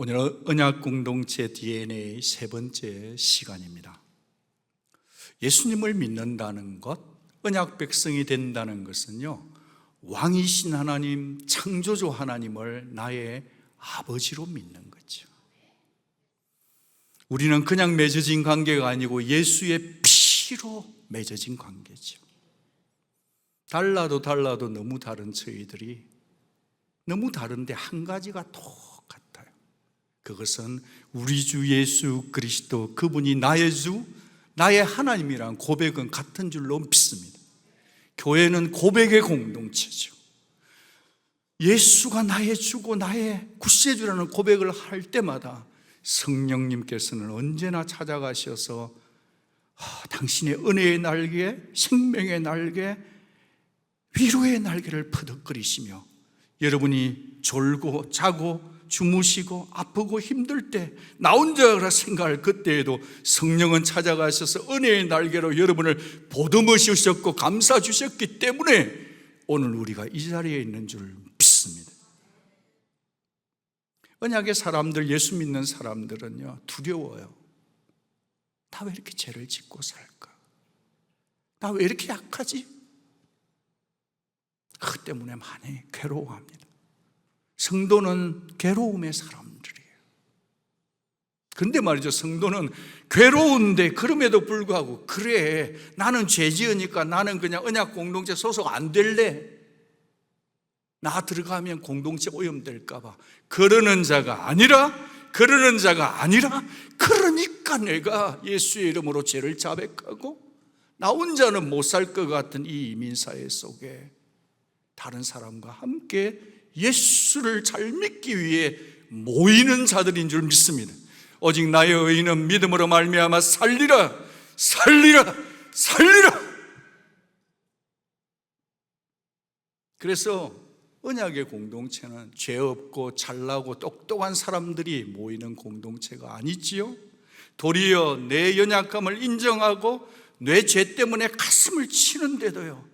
오늘은 언약 공동체 DNA 세 번째 시간입니다. 예수님을 믿는다는 것, 언약 백성이 된다는 것은요, 왕이신 하나님, 창조주 하나님을 나의 아버지로 믿는 거죠. 우리는 그냥 맺어진 관계가 아니고 예수의 피로 맺어진 관계죠. 달라도 너무 다른 저희들이 너무 다른데 한 가지가 똑같아요. 그것은 우리 주 예수 그리스도, 그분이 나의 주, 나의 하나님이란 고백은 같은 줄로 믿습니다. 교회는 고백의 공동체죠. 예수가 나의 주고 나의 구세주라는 고백을 할 때마다 성령님께서는 언제나 찾아가셔서 당신의 은혜의 날개, 생명의 날개, 위로의 날개를 퍼덕거리시며 여러분이 졸고 자고 주무시고 아프고 힘들 때 나 혼자라 생각할 그때에도 성령은 찾아가셔서 은혜의 날개로 여러분을 보듬어 주셨고 감싸 주셨기 때문에 오늘 우리가 이 자리에 있는 줄 믿습니다. 언약의 사람들, 예수 믿는 사람들은요, 두려워요. 나 왜 이렇게 죄를 짓고 살까? 나 왜 이렇게 약하지? 그 때문에 많이 괴로워합니다. 성도는 괴로움의 사람들이에요. 그런데 말이죠, 성도는 괴로운데 그럼에도 불구하고 그래, 나는 죄 지으니까 나는 그냥 언약 공동체 소속 안 될래, 나 들어가면 공동체 오염될까 봐 그러는 자가 아니라 그러니까 내가 예수의 이름으로 죄를 자백하고 나 혼자는 못 살 것 같은 이 이민사회 속에 다른 사람과 함께 예수를 잘 믿기 위해 모이는 자들인 줄 믿습니다. 오직 나의 의인은 믿음으로 말미암아 살리라. 그래서 언약의 공동체는 죄 없고 잘나고 똑똑한 사람들이 모이는 공동체가 아니지요. 도리어 내 연약함을 인정하고 내 죄 때문에 가슴을 치는데도요,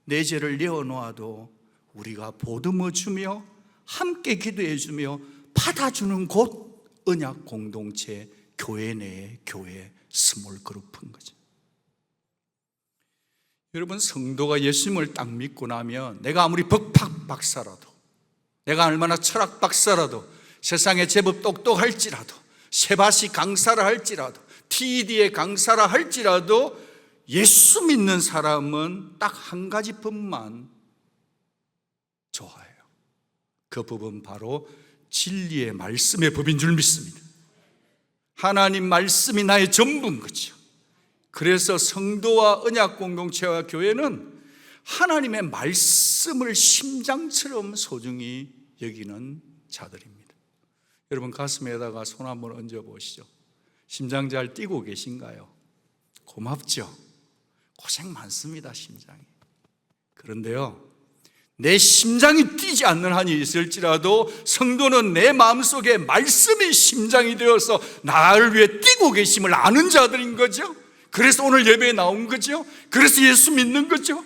내 죄를 내어놓아도 우리가 보듬어주며 함께 기도해주며 받아주는 곳, 언약 공동체, 교회 내의 교회 스몰 그룹인 거죠. 여러분, 성도가 예수님을 딱 믿고 나면 내가 아무리 법학 박사라도, 내가 얼마나 철학 박사라도, 세상에 제법 똑똑할지라도, 세바시 강사라 할지라도, TED의 강사라 할지라도 예수 믿는 사람은 딱 한 가지 법만 좋아해요. 그 법은 바로 진리의 말씀의 법인 줄 믿습니다. 하나님 말씀이 나의 전부인 거죠. 그래서 성도와 언약 공동체와 교회는 하나님의 말씀을 심장처럼 소중히 여기는 자들입니다. 여러분, 가슴에다가 손 한번 얹어 보시죠. 심장 잘 뛰고 계신가요? 고맙죠. 고생 많습니다, 심장이. 그런데요, 내 심장이 뛰지 않는 한이 있을지라도 성도는 내 마음속에 말씀이 심장이 되어서 나를 위해 뛰고 계심을 아는 자들인 거죠. 그래서 오늘 예배에 나온 거죠. 그래서 예수 믿는 거죠.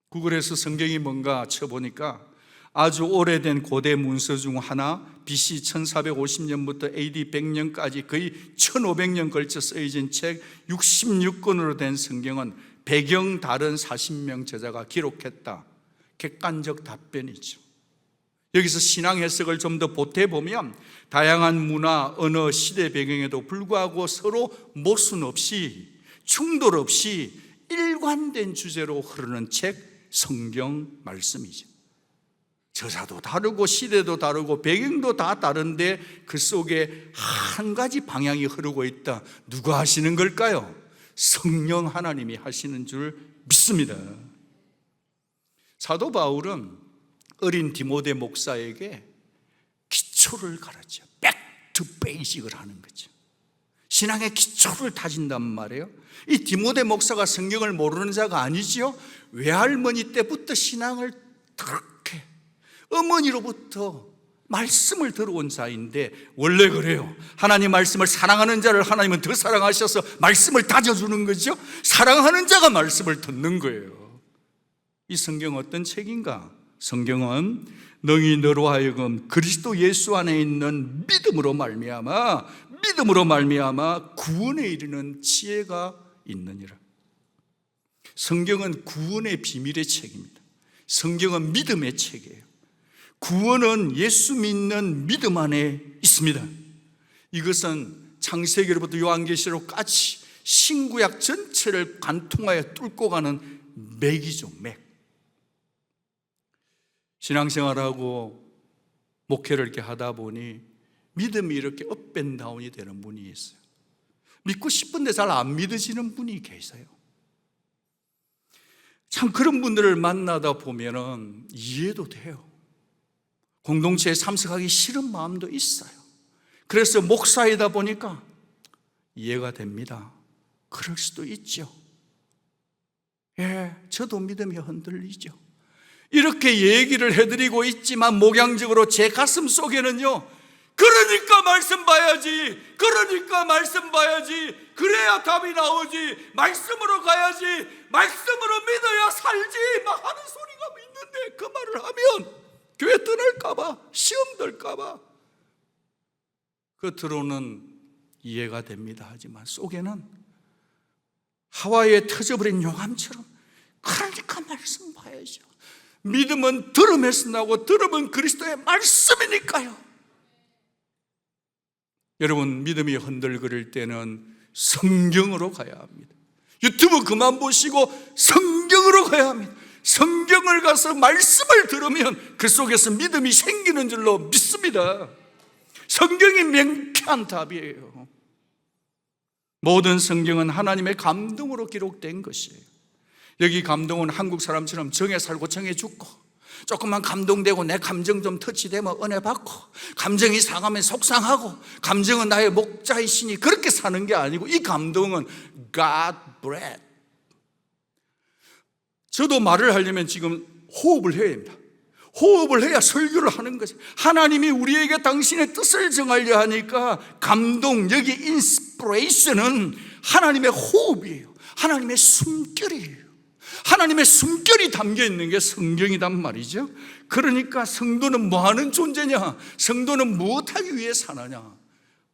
구글에서 성경이 뭔가 쳐보니까 아주 오래된 고대 문서 중 하나, BC 1450년부터 AD 100년까지 거의 1500년 걸쳐 쓰여진 책 66권으로 된 성경은 배경 다른 40명 저자가 기록했다. 객관적 답변이죠. 여기서 신앙 해석을 좀 더 보태보면 다양한 문화, 언어, 시대 배경에도 불구하고 서로 모순 없이, 충돌 없이 일관된 주제로 흐르는 책, 성경 말씀이죠. 저자도 다르고 시대도 다르고 배경도 다 다른데 그 속에 한 가지 방향이 흐르고 있다. 누가 하시는 걸까요? 성령 하나님이 하시는 줄 믿습니다. 사도 바울은 어린 디모데 목사에게 기초를 가르쳐, 백투 베이직을 하는 거죠. 신앙의 기초를 다진단 말이에요. 이 디모데 목사가 성경을 모르는 자가 아니지요. 외할머니 때부터 신앙을 그렇게 어머니로부터 말씀을 들어온 자인데, 원래 그래요. 하나님 말씀을 사랑하는 자를 하나님은 더 사랑하셔서 말씀을 다져주는 거죠. 사랑하는 자가 말씀을 듣는 거예요. 이 성경 어떤 책인가? 성경은 너희 너로 하여금 그리스도 예수 안에 있는 믿음으로 말미암아 구원에 이르는 지혜가 있느니라. 성경은 구원의 비밀의 책입니다. 성경은 믿음의 책이에요. 구원은 예수 믿는 믿음 안에 있습니다. 이것은 창세기로부터 요한계시록까지 신구약 전체를 관통하여 뚫고 가는 맥이죠, 맥. 신앙생활하고 목회를 이렇게 하다 보니 믿음이 이렇게 업앤다운이 되는 분이 있어요. 믿고 싶은데 잘 안 믿어지는 분이 계세요. 참 그런 분들을 만나다 보면은 이해도 돼요. 공동체에 참석하기 싫은 마음도 있어요. 그래서 목사이다 보니까 이해가 됩니다. 그럴 수도 있죠. 예, 저도 믿음이 흔들리죠. 이렇게 얘기를 해드리고 있지만 목양적으로 제 가슴 속에는요, 그러니까 말씀 봐야지, 그래야 답이 나오지, 말씀으로 가야지, 말씀으로 믿어야 살지 막 하는 소리가 있는데, 그 말을 하면 교회 떠날까봐, 시험 들까봐. 겉으로는 이해가 됩니다. 하지만 속에는 하와이에 터져버린 용암처럼, 그러니까 말씀 봐야죠. 믿음은 들음에서 나고 들음은 그리스도의 말씀이니까요. 여러분, 믿음이 흔들거릴 때는 성경으로 가야 합니다. 유튜브 그만 보시고 성경으로 가야 합니다. 성경을 가서 말씀을 들으면 그 속에서 믿음이 생기는 줄로 믿습니다. 성경이 명쾌한 답이에요. 모든 성경은 하나님의 감동으로 기록된 것이에요. 여기 감동은 한국 사람처럼 정에 살고 정에 죽고, 조금만 감동되고 내 감정 좀 터치되면 은혜 받고, 감정이 상하면 속상하고, 감정은 나의 목자이시니 그렇게 사는 게 아니고, 이 감동은 God breath. 저도 말을 하려면 지금 호흡을 해야 합니다. 호흡을 해야 설교를 하는 거죠. 하나님이 우리에게 당신의 뜻을 정하려 하니까 감동, 여기 인스피레이션은 하나님의 호흡이에요. 하나님의 숨결이에요. 하나님의 숨결이 담겨 있는 게 성경이란 말이죠. 그러니까 성도는 뭐 하는 존재냐? 성도는 무엇하기 위해 사느냐?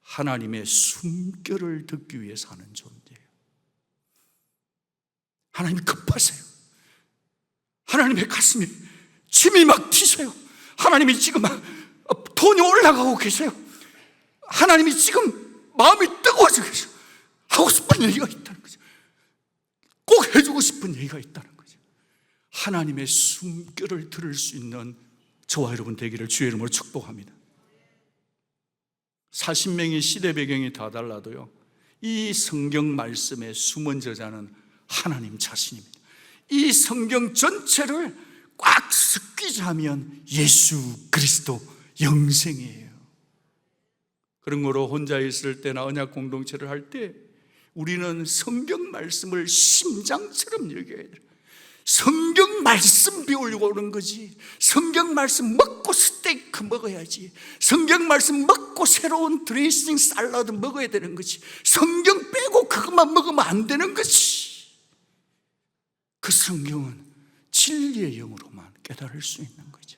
하나님의 숨결을 듣기 위해 사는 존재예요. 하나님이 급하세요. 하나님의 가슴이 침이 막 튀세요. 하나님이 지금 돈이 올라가고 계세요. 하나님이 지금 마음이 뜨거워져 계세요. 하고 싶은 얘기가 있다는 거죠. 꼭 해주고 싶은 얘기가 있다는 거죠. 하나님의 숨결을 들을 수 있는 저와 여러분 되기를 주의 이름으로 축복합니다. 40명의 시대 배경이 다 달라도요, 이 성경 말씀의 숨은 저자는 하나님 자신입니다. 이 성경 전체를 꽉 섞이자면 예수 그리스도 영생이에요. 그런 거로 혼자 있을 때나 언약 공동체를 할 때 우리는 성경 말씀을 심장처럼 여겨야 돼요. 성경 말씀 배우려고 오는 거지. 성경 말씀 먹고 스테이크 먹어야지. 성경 말씀 먹고 새로운 드레싱 샐러드 먹어야 되는 거지. 성경 빼고 그것만 먹으면 안 되는 거지. 그 성경은 진리의 영으로만 깨달을 수 있는 거죠.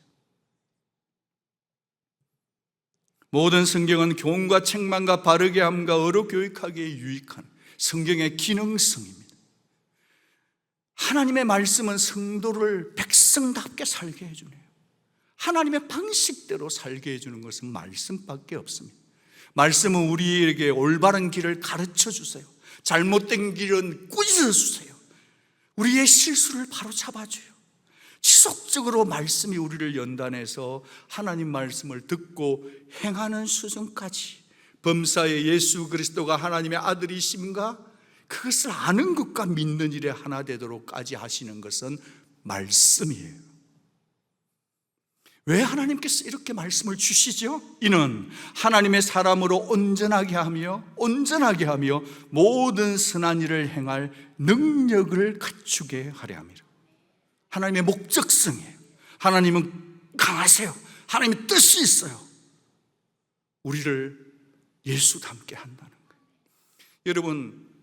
모든 성경은 교훈과 책망과 바르게 함과 어로 교육하기에 유익한 성경의 기능성입니다. 하나님의 말씀은 성도를 백성답게 살게 해주네요. 하나님의 방식대로 살게 해주는 것은 말씀밖에 없습니다. 말씀은 우리에게 올바른 길을 가르쳐 주세요. 잘못된 길은 꾸짖어 주세요. 우리의 실수를 바로 잡아줘요. 지속적으로 말씀이 우리를 연단해서 하나님 말씀을 듣고 행하는 수준까지, 범사의 예수 그리스도가 하나님의 아들이심과 그것을 아는 것과 믿는 일에 하나 되도록까지 하시는 것은 말씀이에요. 왜 하나님께서 이렇게 말씀을 주시죠? 이는 하나님의 사람으로 온전하게 하며 모든 선한 일을 행할 능력을 갖추게 하려 함이라. 하나님의 목적성이에요. 하나님은 강하세요. 하나님의 뜻이 있어요. 우리를 예수 닮게 한다는 거예요.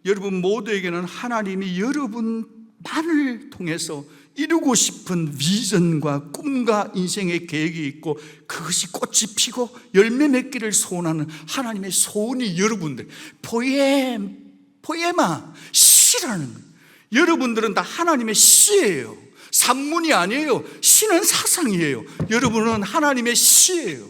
여러분 모두에게는 하나님이 여러분 만을 통해서 이루고 싶은 비전과 꿈과 인생의 계획이 있고 그것이 꽃이 피고 열매 맺기를 소원하는 하나님의 소원이 여러분들 포에마 시라는 거예요. 여러분들은 다 하나님의 시예요. 산문이 아니에요. 시는 사상이에요. 여러분은 하나님의 시예요.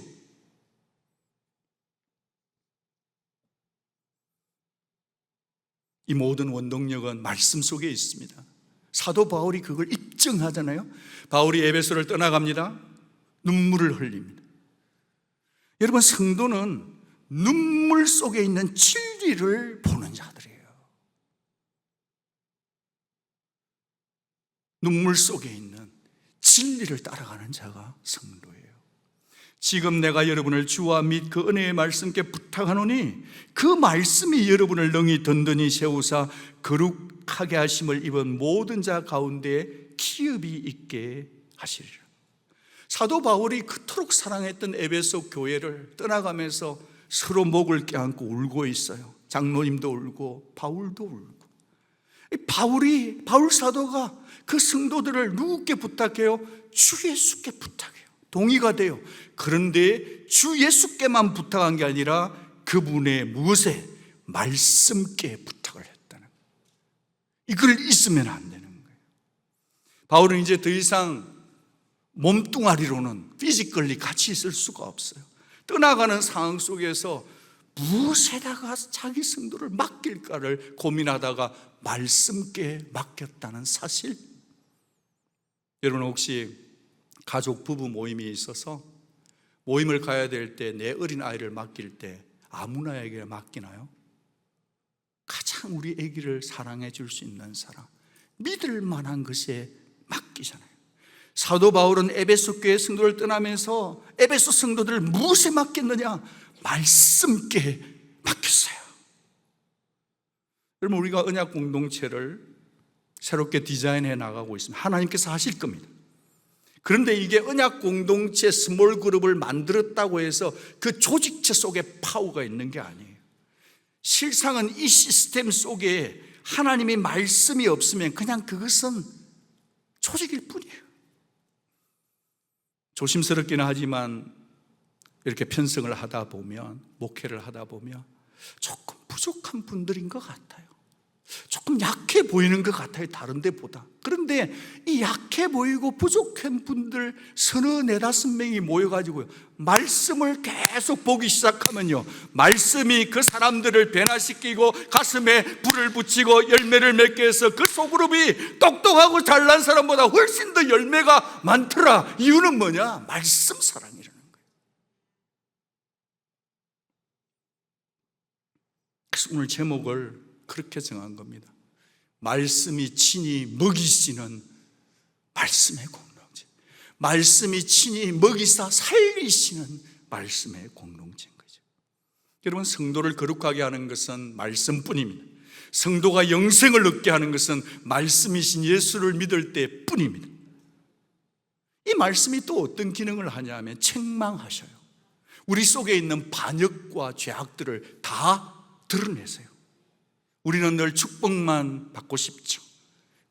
이 모든 원동력은 말씀 속에 있습니다. 사도 바울이 그걸 입증하잖아요. 바울이 에베소를 떠나갑니다. 눈물을 흘립니다. 여러분, 성도는 눈물 속에 있는 진리를 보는 자들이에요. 눈물 속에 있는 진리를 따라가는 자가 성도예요. 지금 내가 여러분을 주와 및 그 은혜의 말씀께 부탁하노니 그 말씀이 여러분을 능히 든든히 세우사 거룩하게 하심을 입은 모든 자 가운데 기업이 있게 하시리라. 사도 바울이 그토록 사랑했던 에베소 교회를 떠나가면서 서로 목을 껴안고 울고 있어요. 장로님도 울고 바울도 울고. 바울 사도가 그 성도들을 누구께 부탁해요? 주 예수께 부탁해요. 동의가 돼요. 그런데 주 예수께만 부탁한 게 아니라 그분의 무엇에? 말씀께 부탁을 했다는 거예요. 이걸 잊으면 안 되는 거예요. 바울은 이제 더 이상 몸뚱아리로는 피지컬리 같이 있을 수가 없어요. 떠나가는 상황 속에서 무엇에다가 자기 성도를 맡길까를 고민하다가 말씀께 맡겼다는 사실. 여러분, 혹시 가족 부부 모임이 있어서 모임을 가야 될 때 내 어린 아이를 맡길 때 아무나에게 맡기나요? 가장 우리 아기를 사랑해 줄 수 있는 사람, 믿을 만한 것에 맡기잖아요. 사도 바울은 에베소 교회 성도를 떠나면서 에베소 성도들을 무엇에 맡겼느냐? 말씀께 맡겼어요. 여러분, 우리가 언약 공동체를 새롭게 디자인해 나가고 있습니다. 하나님께서 하실 겁니다. 그런데 이게 언약 공동체 스몰 그룹을 만들었다고 해서 그 조직체 속에 파워가 있는 게 아니에요. 실상은 이 시스템 속에 하나님의 말씀이 없으면 그냥 그것은 조직일 뿐이에요. 조심스럽기는 하지만 이렇게 편성을 하다 보면, 목회를 하다 보면 조금 부족한 분들인 것 같아요. 조금 약해 보이는 것 같아요, 다른 데보다. 그런데 이 약해 보이고 부족한 분들 서너 네다섯 명이 모여가지고요, 말씀을 계속 보기 시작하면요, 말씀이 그 사람들을 변화시키고 가슴에 불을 붙이고 열매를 맺게 해서 그 소그룹이 똑똑하고 잘난 사람보다 훨씬 더 열매가 많더라. 이유는 뭐냐? 말씀 사랑이라는 거예요. 그래서 오늘 제목을 그렇게 정한 겁니다. 말씀이 친히 먹이시는 말씀의 공동체. 말씀이 친히 먹이사 살리시는 말씀의 공동체인 거죠. 여러분, 성도를 거룩하게 하는 것은 말씀뿐입니다. 성도가 영생을 얻게 하는 것은 말씀이신 예수를 믿을 때뿐입니다. 이 말씀이 또 어떤 기능을 하냐면 책망하셔요. 우리 속에 있는 반역과 죄악들을 다 드러내세요. 우리는 늘 축복만 받고 싶죠.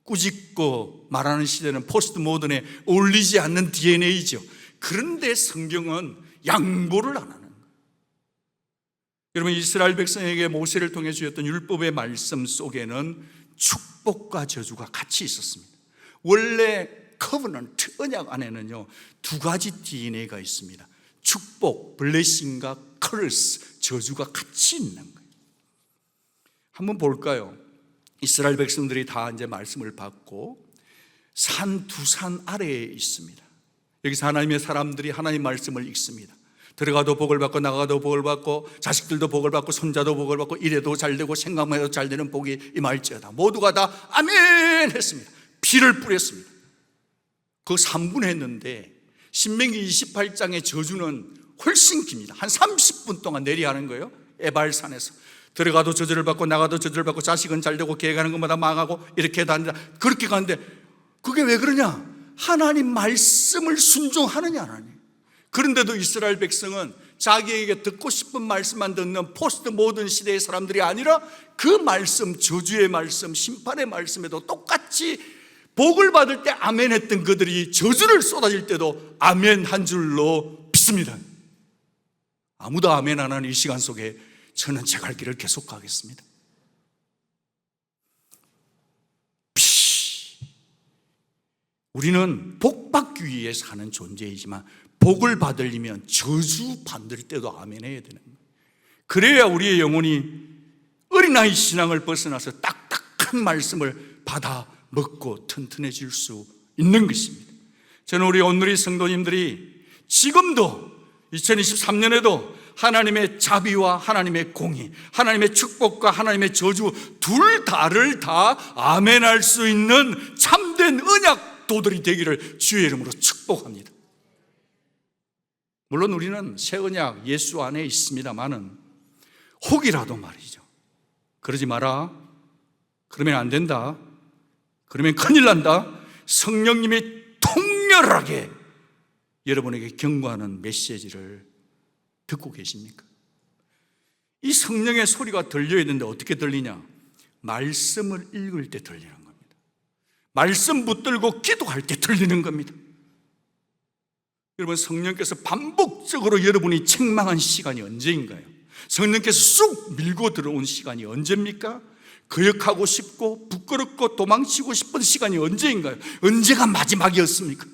꾸짖고 말하는 시대는 포스트 모던에 어울리지 않는 DNA죠. 그런데 성경은 양보를 안 하는 거예요. 여러분, 이스라엘 백성에게 모세를 통해 주셨던 율법의 말씀 속에는 축복과 저주가 같이 있었습니다. 원래 커버넌트, 언약 안에는요, 두 가지 DNA가 있습니다. 축복, 블레싱과 커스, 저주가 같이 있는 거예요. 한번 볼까요? 이스라엘 백성들이 다 이제 말씀을 받고 산 두 산 아래에 있습니다. 여기서 하나님의 사람들이 하나님 말씀을 읽습니다. 들어가도 복을 받고 나가도 복을 받고 자식들도 복을 받고 손자도 복을 받고 이래도 잘되고 생각만 해도 잘되는 복이 임할지어다. 모두가 다 아멘 했습니다. 피를 뿌렸습니다. 그 3분 했는데 신명기 28장의 저주는 훨씬 깁니다. 한 30분 동안 내리하는 거예요. 에발산에서. 들어가도 저주를 받고 나가도 저주를 받고 자식은 잘되고 계획하는 것마다 망하고 이렇게 다니다. 그렇게 가는데 그게 왜 그러냐? 하나님 말씀을 순종하느냐 안 하느냐. 그런데도 이스라엘 백성은 자기에게 듣고 싶은 말씀만 듣는 포스트 모던 시대의 사람들이 아니라 그 말씀, 저주의 말씀, 심판의 말씀에도 똑같이 복을 받을 때 아멘 했던 그들이 저주를 쏟아질 때도 아멘 한 줄로 믿습니다. 아무도 아멘 안 하는 이 시간 속에 저는 제 갈 길을 계속 가겠습니다. 우리는 복 받기 위해 사는 존재이지만 복을 받으려면 저주 받을 때도 아멘 해야 되는 거예요. 그래야 우리의 영혼이 어린아이 신앙을 벗어나서 딱딱한 말씀을 받아 먹고 튼튼해질 수 있는 것입니다. 저는 우리 온누리 성도님들이 지금도 2023년에도 하나님의 자비와 하나님의 공의, 하나님의 축복과 하나님의 저주 둘 다를 다 아멘할 수 있는 참된 언약도들이 되기를 주의 이름으로 축복합니다. 물론 우리는 새 언약 예수 안에 있습니다마는 혹이라도 말이죠, 그러지 마라, 그러면 안 된다, 그러면 큰일 난다, 성령님이 통렬하게 여러분에게 경고하는 메시지를 듣고 계십니까? 이 성령의 소리가 들려야 되는데 어떻게 들리냐? 말씀을 읽을 때 들리는 겁니다. 말씀 붙들고 기도할 때 들리는 겁니다. 여러분, 성령께서 반복적으로 여러분이 책망한 시간이 언제인가요? 성령께서 쑥 밀고 들어온 시간이 언제입니까? 거역하고 싶고 부끄럽고 도망치고 싶은 시간이 언제인가요? 언제가 마지막이었습니까?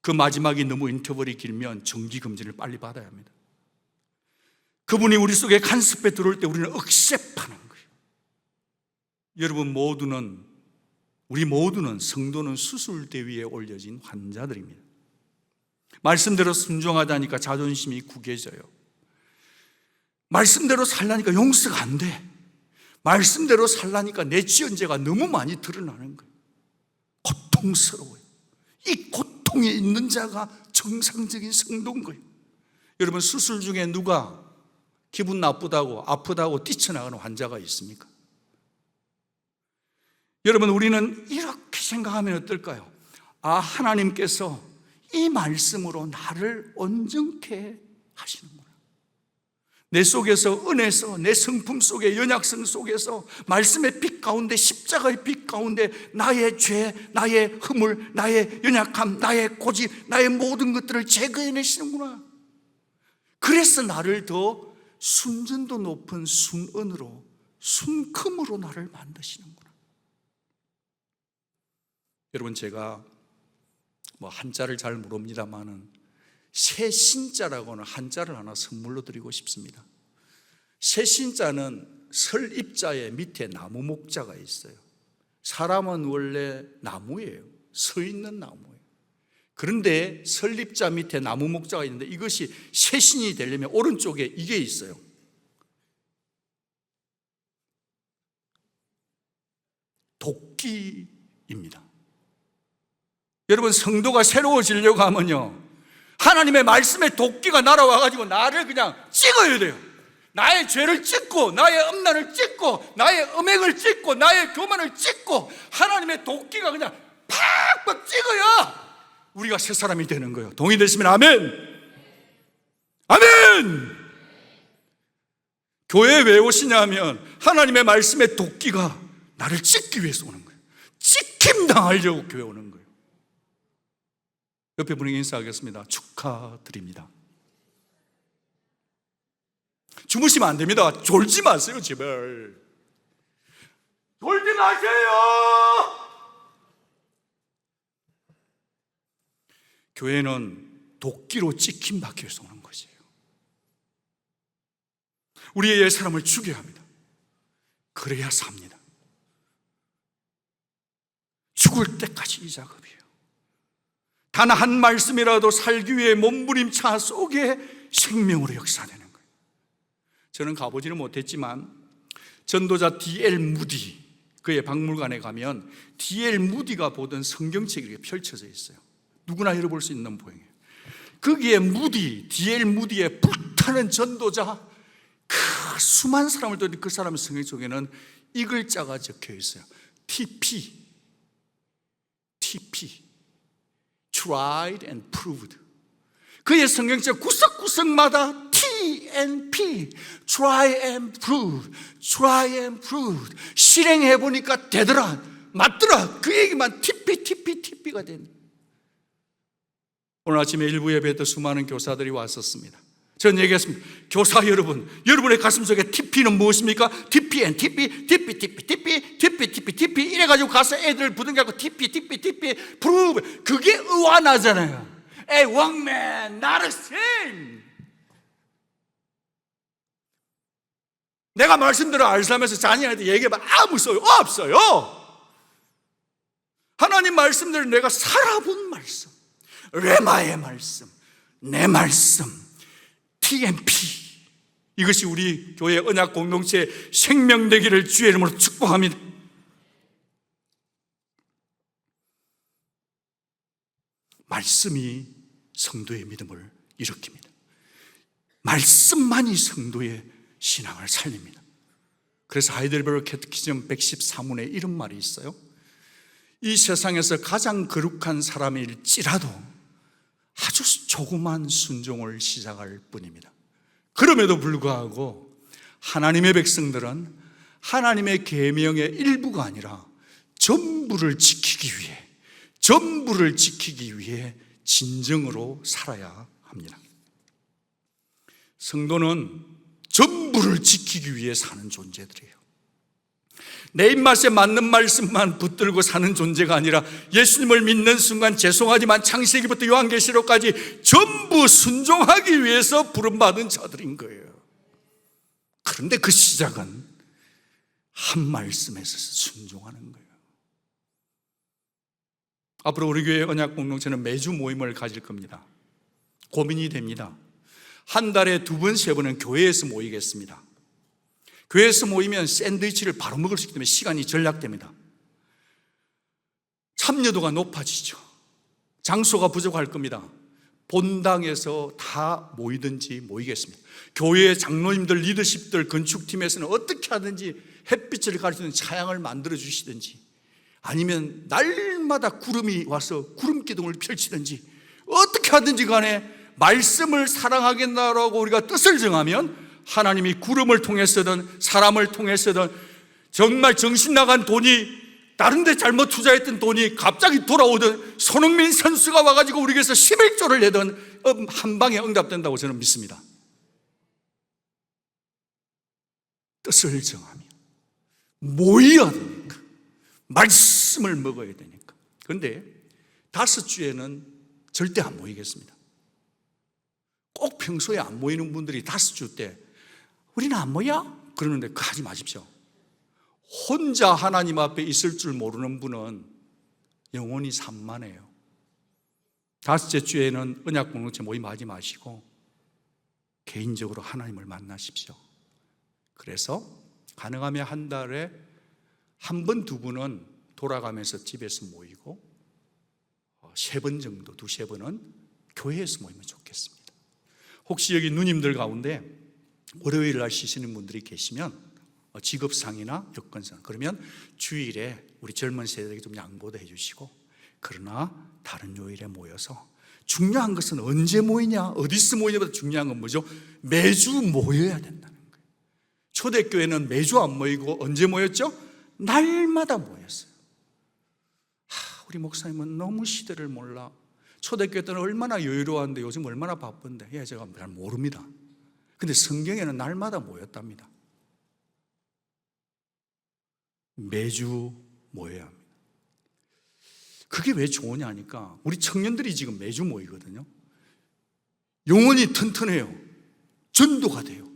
그 마지막이 너무 인터벌이 길면 정기검진을 빨리 받아야 합니다. 그분이 우리 속에 간섭해 들어올 때 우리는 억셉하는 거예요. 여러분 모두는, 우리 모두는, 성도는 수술대 위에 올려진 환자들입니다. 말씀대로 순종하다니까 자존심이 구겨져요. 말씀대로 살라니까 용서가 안 돼. 말씀대로 살라니까 내 지은 죄가 너무 많이 드러나는 거예요. 고통스러워요. 이 고통에 있는 자가 정상적인 성도인 거예요. 여러분, 수술 중에 누가 기분 나쁘다고 아프다고 뛰쳐나가는 환자가 있습니까? 여러분, 우리는 이렇게 생각하면 어떨까요? 아, 하나님께서 이 말씀으로 나를 온전케 하시는구나. 내 속에서, 은혜서, 내 성품 속에, 연약성 속에서 말씀의 빛 가운데, 십자가의 빛 가운데 나의 죄, 나의 허물, 나의 연약함, 나의 고집, 나의 모든 것들을 제거해내시는구나. 그래서 나를 더 순전도 높은 순언으로, 순금으로 나를 만드시는구나. 여러분, 제가 한자를 잘 모릅니다만은 새신자라고는 한자를 하나 선물로 드리고 싶습니다. 새신자는 설입자의 밑에 나무 목자가 있어요. 사람은 원래 나무예요. 서 있는 나무예요. 그런데 설립자 밑에 나무 목자가 있는데 이것이 새신이 되려면 오른쪽에 이게 있어요. 도끼입니다. 여러분, 성도가 새로워지려고 하면요, 하나님의 말씀에 도끼가 날아와가지고 나를 그냥 찍어야 돼요. 나의 죄를 찍고, 나의 음란을 찍고, 나의 음행을 찍고, 나의 교만을 찍고, 하나님의 도끼가 그냥 팍팍 찍어야 우리가 새 사람이 되는 거예요. 동의되시면 아멘. 아멘. 교회에 왜 오시냐면 하나님의 말씀에 도끼가 나를 찍기 위해서 오는 거예요. 찍힘 당하려고 교회 오는 거예요. 옆에 분에게 인사하겠습니다. 축하드립니다. 주무시면 안 됩니다. 졸지 마세요, 제발. 졸지 마세요. 교회는 도끼로 찍힘 받기 위해서 오는 것이에요. 우리의 옛 사람을 죽여야 합니다. 그래야 삽니다. 죽을 때까지 이 작업이에요. 단 한 말씀이라도 살기 위해 몸부림차 속에 생명으로 역사되는 거예요. 저는 가보지는 못했지만 전도자 D.L. 무디, 그의 박물관에 가면 D.L. 무디가 보던 성경책이 이렇게 펼쳐져 있어요. 누구나 읽어볼 수 있는 모양이에요. 거기에 D.L. 무디의 불타는 전도자, 그 수많은 사람을 또 그 사람의 성경 속에는 이 글자가 적혀 있어요. TP, tried and proved. 그의 성경책 구석구석마다 TNP, try and prove, try and prove. 실행해 보니까 되더라, 맞더라. 그 얘기만 TP가 되는. 오늘 아침에 일부 예배 때 수많은 교사들이 왔었습니다. 전 얘기했습니다. 교사 여러분, 여러분의 가슴속에 TP는 무엇입니까? TPN, TP 이래가지고 가서 애들 부둥켜갖고 TP prove. 그게 의완하잖아요. A one man, not a sin. 내가 말씀대로 알사면서 자녀한테 얘기해봐. 아무 소용 없어요. 하나님 말씀대로 내가 살아본 말씀, 레마의 말씀, 내 말씀, TMP. 이것이 우리 교회 언약 공동체의 생명되기를 주의 이름으로 축복합니다. 말씀이 성도의 믿음을 일으킵니다. 말씀만이 성도의 신앙을 살립니다. 그래서 하이델베르그 캐티키즘 113문에 이런 말이 있어요. 이 세상에서 가장 거룩한 사람일지라도 아주 조그만 순종을 시작할 뿐입니다. 그럼에도 불구하고 하나님의 백성들은 하나님의 계명의 일부가 아니라 전부를 지키기 위해 진정으로 살아야 합니다. 성도는 전부를 지키기 위해 사는 존재들이에요. 내 입맛에 맞는 말씀만 붙들고 사는 존재가 아니라 예수님을 믿는 순간 죄송하지만 창세기부터 요한계시록까지 전부 순종하기 위해서 부름받은 자들인 거예요. 그런데 그 시작은 한 말씀에서 순종하는 거예요. 앞으로 우리 교회 언약 공동체는 매주 모임을 가질 겁니다. 고민이 됩니다. 한 달에 2번, 3번은 교회에서 모이겠습니다. 교회에서 모이면 샌드위치를 바로 먹을 수 있기 때문에 시간이 절약됩니다. 참여도가 높아지죠. 장소가 부족할 겁니다. 본당에서 다 모이든지 모이겠습니다. 교회 장로님들, 리더십들, 건축팀에서는 어떻게 하든지 햇빛을 가리키는 차양을 만들어 주시든지, 아니면 날마다 구름이 와서 구름 기둥을 펼치든지, 어떻게 하든지 간에 말씀을 사랑하겠다라고 우리가 뜻을 정하면 하나님이 구름을 통해서든 사람을 통해서든 정말 정신 나간 돈이, 다른 데 잘못 투자했던 돈이 갑자기 돌아오든 손흥민 선수가 와가지고 우리 교회에서 11조를 내든 한 방에 응답된다고 저는 믿습니다. 뜻을 정하면 모여야 되니까, 말씀을 먹어야 되니까. 그런데 5주에는 절대 안 모이겠습니다. 꼭 평소에 안 모이는 분들이 5주 때 우리는 안 모여? 그러는데 그거 하지 마십시오. 혼자 하나님 앞에 있을 줄 모르는 분은 영원히 산만해요. 5째 주에는 언약 공동체 모임 하지 마시고 개인적으로 하나님을 만나십시오. 그래서 가능하면 한 달에 1번, 2번은 돌아가면서 집에서 모이고 3번 정도, 2-3번은 교회에서 모이면 좋겠습니다. 혹시 여기 누님들 가운데 월요일 날 쉬시는 분들이 계시면 직업상이나 여건상, 그러면 주일에 우리 젊은 세대에게 좀 양보도 해주시고, 그러나 다른 요일에 모여서, 중요한 것은 언제 모이냐, 어디서 모이냐보다 중요한 건 뭐죠? 매주 모여야 된다는 거예요. 초대교회는 매주 안 모이고 언제 모였죠? 날마다 모였어요. 우리 목사님은 너무 시대를 몰라. 초대교회 때는 얼마나 여유로웠는데 요즘 얼마나 바쁜데. 예, 제가 잘 모릅니다. 근데 성경에는 날마다 모였답니다. 매주 모여야 합니다. 그게 왜 좋으냐 하니까 우리 청년들이 지금 매주 모이거든요. 영혼이 튼튼해요. 전도가 돼요.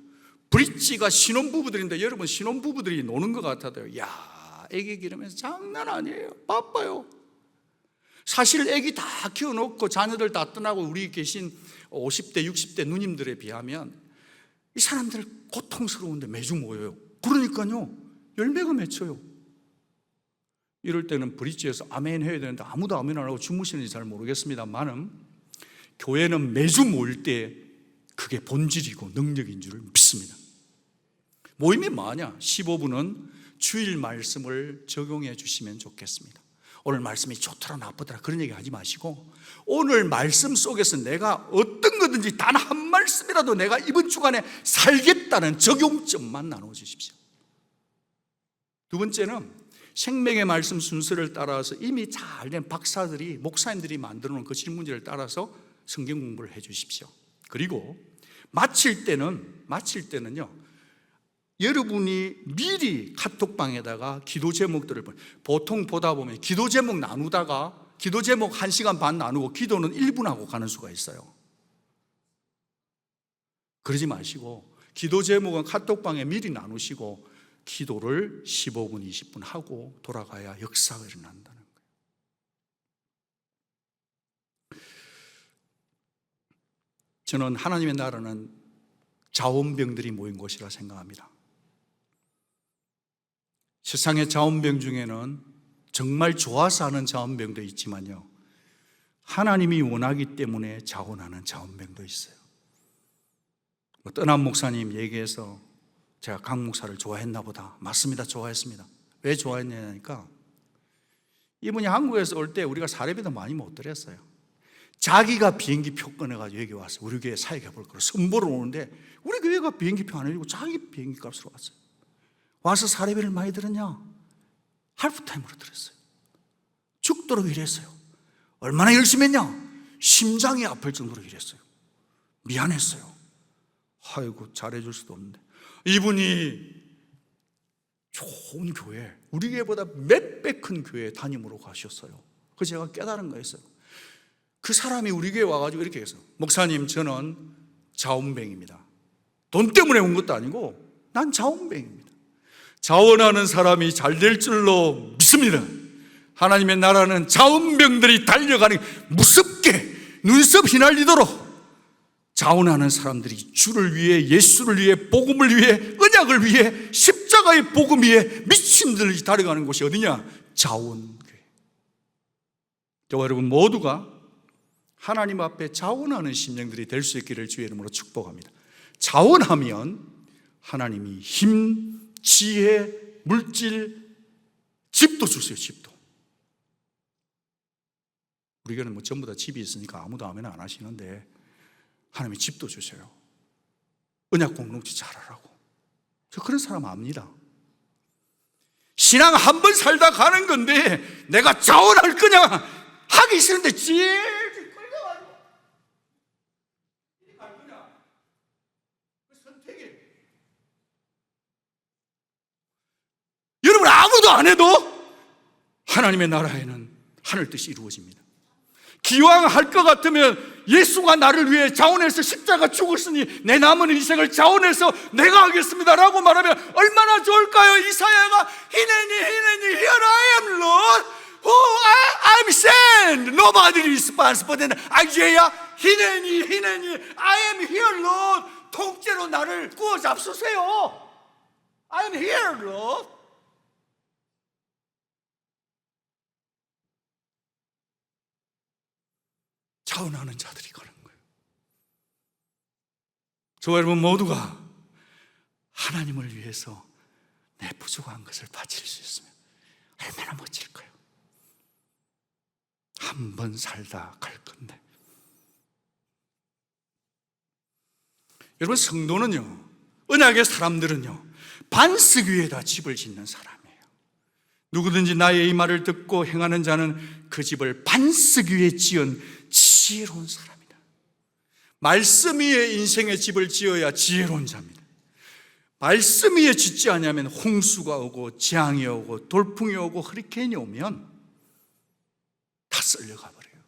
브릿지가 신혼부부들인데 여러분, 신혼부부들이 노는 것 같아요. 야, 애기 기르면서 장난 아니에요. 바빠요. 사실 애기 다 키워놓고 자녀들 다 떠나고 우리 계신 50대, 60대 누님들에 비하면 이 사람들 고통스러운데 매주 모여요. 그러니까요, 열매가 맺혀요. 이럴 때는 브릿지에서 아멘 해야 되는데 아무도 아멘 안 하고 주무시는지 잘 모르겠습니다만은, 교회는 매주 모일 때 그게 본질이고 능력인 줄 믿습니다. 모임이 뭐냐? 15분은 주일 말씀을 적용해 주시면 좋겠습니다. 오늘 말씀이 좋더라 나쁘더라 그런 얘기 하지 마시고, 오늘 말씀 속에서 내가 어떤 것 거든지 단 한 말씀이라도 내가 이번 주간에 살겠다는 적용점만 나눠주십시오. 두 번째는 생명의 말씀 순서를 따라서 이미 잘된 박사들이, 목사님들이 만들어 놓은 그 질문지를 따라서 성경 공부를 해 주십시오. 그리고 마칠 때는요, 여러분이 미리 카톡방에다가 기도 제목들을 보통 보다 보면 기도 제목 나누다가 기도 제목 1시간 반 나누고 기도는 1분 하고 가는 수가 있어요. 그러지 마시고 기도 제목은 카톡방에 미리 나누시고 기도를 15분, 20분 하고 돌아가야 역사가 일어난다는 거예요. 저는 하나님의 나라는 자원병들이 모인 곳이라 생각합니다. 세상의 자원병 중에는 정말 좋아서 하는 자원병도 있지만요, 하나님이 원하기 때문에 자원하는 자원병도 있어요. 떠난 목사님 얘기해서 제가 강 목사를 좋아했나 보다. 맞습니다. 좋아했습니다. 왜 좋아했냐니까, 이분이 한국에서 올 때 우리가 사례비도 많이 못 드렸어요. 자기가 비행기 표 끊어가지고 여기 와서 우리 교회 사역해 볼 거로 선보러 오는데 우리 교회가 비행기 표 안 해주고 자기 비행기 값으로 왔어요. 와서 사례비를 많이 들었냐? 할프타임으로 들었어요. 죽도록 일했어요. 얼마나 열심히 했냐? 심장이 아플 정도로 일했어요. 미안했어요. 아이고, 잘해줄 수도 없는데. 이분이 좋은 교회, 우리 교회보다 몇 배 큰 교회 담임으로 가셨어요. 그래서 제가 깨달은 거였어요. 그 사람이 우리 교회 와가지고 이렇게 했어요. 목사님, 저는 자원뱅입니다. 돈 때문에 온 것도 아니고 난 자원뱅입니다. 자원하는 사람이 잘 될 줄로 믿습니다. 하나님의 나라는 자원병들이 달려가는, 무섭게 눈썹 휘날리도록 자원하는 사람들이 주를 위해, 예수를 위해, 복음을 위해, 언약을 위해, 십자가의 복음 위해 미친듯이 달려가는 곳이 어디냐? 자원교회. 저와 여러분 모두가 하나님 앞에 자원하는 심령들이 될 수 있기를 주의 이름으로 축복합니다. 자원하면 하나님이 힘, 지혜, 물질, 집도 주세요. 집도. 우리 교회는 뭐 전부 다 집이 있으니까 아무도 아멘 안 하시는데 하나님이 집도 주세요. 언약 공동체 잘하라고. 저 그런 사람 압니다. 신앙 한 번 살다 가는 건데 내가 자원할 거냐 하기 싫은데 질질 끌려가지고 갈 거냐, 그 선택이. 여러분, 아무도 안 해도 하나님의 나라에는 하늘 뜻이 이루어집니다. 기왕 할 것 같으면 예수가 나를 위해 자원해서 십자가 죽었으니 내 남은 인생을 자원해서 내가 하겠습니다 라고 말하면 얼마나 좋을까요? 이사야가 히네니 here I am Lord who I'm sent, nobody responsible. 아이제야 히네니 I am here Lord, 통째로 나를 구워 잡수세요. I am here Lord. 자원하는 자들이 가는 거예요. 저와 여러분 모두가 하나님을 위해서 내 부족한 것을 바칠 수 있으면 얼마나 멋질까요? 한 번 살다 갈 건데. 여러분, 성도는요, 언약의 사람들은요, 반석 위에다 집을 짓는 사람이에요. 누구든지 나의 이 말을 듣고 행하는 자는 그 집을 반석 위에 지은 지혜로운 사람이다. 말씀 위에 인생의 집을 지어야 지혜로운 자입니다. 말씀 위에 짓지 않으면 홍수가 오고 재앙이 오고 돌풍이 오고 허리케인이 오면 다 썰려가 버려요.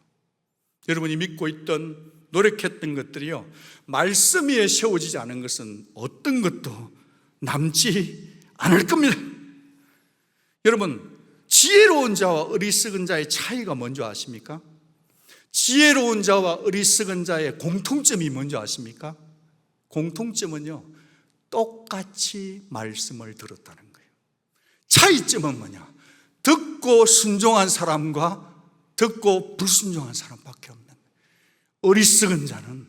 여러분이 믿고 있던, 노력했던 것들이요, 말씀 위에 세워지지 않은 것은 어떤 것도 남지 않을 겁니다. 여러분, 지혜로운 자와 어리석은 자의 차이가 뭔지 아십니까? 지혜로운 자와 어리석은 자의 공통점이 뭔지 아십니까? 공통점은요, 똑같이 말씀을 들었다는 거예요. 차이점은 뭐냐? 듣고 순종한 사람과 듣고 불순종한 사람밖에 없는 거예요. 어리석은 자는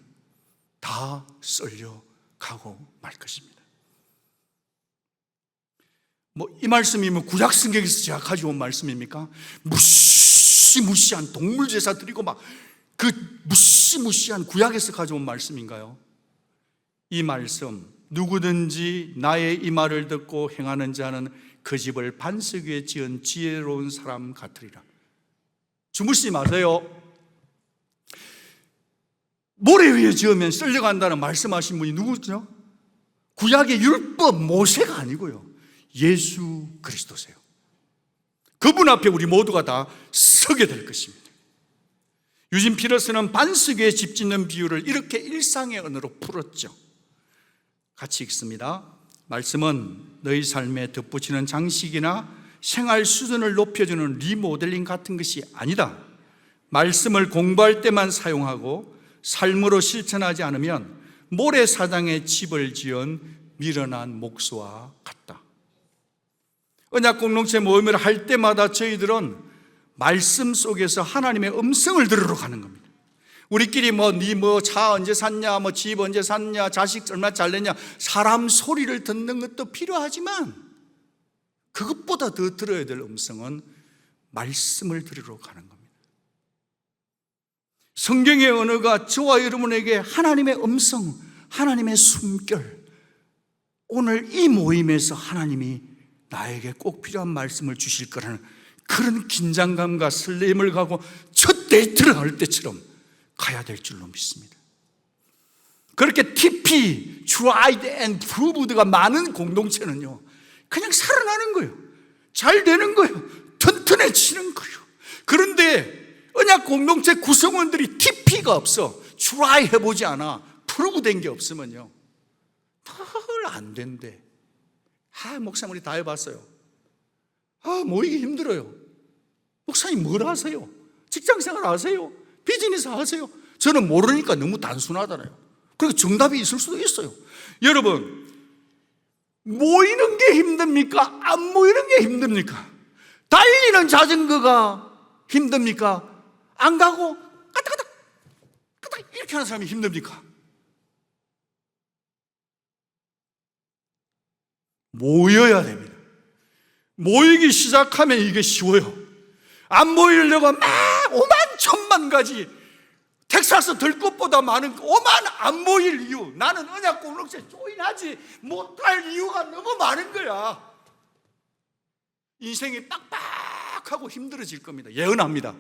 다 썰려가고 말 것입니다. 이 말씀이 구약 성경에서 제가 가져온 말씀입니까? 무시무시한 동물 제사 드리고 그 무시무시한 구약에서 가져온 말씀인가요? 이 말씀, 누구든지 나의 이 말을 듣고 행하는 자는 그 집을 반석 위에 지은 지혜로운 사람 같으리라. 주무시지 마세요. 모래 위에 지으면 썰려간다는 말씀하신 분이 누구죠? 구약의 율법 모세가 아니고요, 예수 그리스도세요. 그분 앞에 우리 모두가 다 서게 될 것입니다. 유진 피러스는 반석 위에 집 짓는 비유를 이렇게 일상의 언어로 풀었죠. 같이 읽습니다. 말씀은 너희 삶에 덧붙이는 장식이나 생활 수준을 높여주는 리모델링 같은 것이 아니다. 말씀을 공부할 때만 사용하고 삶으로 실천하지 않으면 모래사장에 집을 지은 미련한 목수와 같다. 언약 공동체 모임을 할 때마다 저희들은 말씀 속에서 하나님의 음성을 들으러 가는 겁니다. 우리끼리 차 언제 샀냐, 집 언제 샀냐, 자식 얼마 잘 냈냐, 사람 소리를 듣는 것도 필요하지만 그것보다 더 들어야 될 음성은 말씀을 들으러 가는 겁니다. 성경의 언어가 저와 여러분에게 하나님의 음성, 하나님의 숨결, 오늘 이 모임에서 하나님이 나에게 꼭 필요한 말씀을 주실 거라는 그런 긴장감과 설렘을 가고 첫 데이트를 할 때처럼 가야 될 줄로 믿습니다. 그렇게 TP, Tried and Proved가 많은 공동체는요, 그냥 살아나는 거예요. 잘 되는 거예요. 튼튼해지는 거예요. 그런데 언약 공동체 구성원들이 TP가 없어, Try 해보지 않아, 프로브 된 게 없으면요, 덜 안 된대. 목사님 우리 다 해봤어요. 모이기 힘들어요. 목사님 뭘 하세요? 직장생활 하세요? 비즈니스 하세요? 저는 모르니까 너무 단순하잖아요. 그리고 정답이 있을 수도 있어요. 여러분, 모이는 게 힘듭니까? 안 모이는 게 힘듭니까? 달리는 자전거가 힘듭니까? 안 가고 까딱까딱 이렇게 하는 사람이 힘듭니까? 모여야 됩니다. 모이기 시작하면 이게 쉬워요. 안 모이려고 막 5만 천만 가지, 텍사스 들꽃보다 많은 5만 안 모일 이유, 나는 언약 공동체 조인하지 못할 이유가 너무 많은 거야. 인생이 빡빡하고 힘들어질 겁니다. 예언합니다.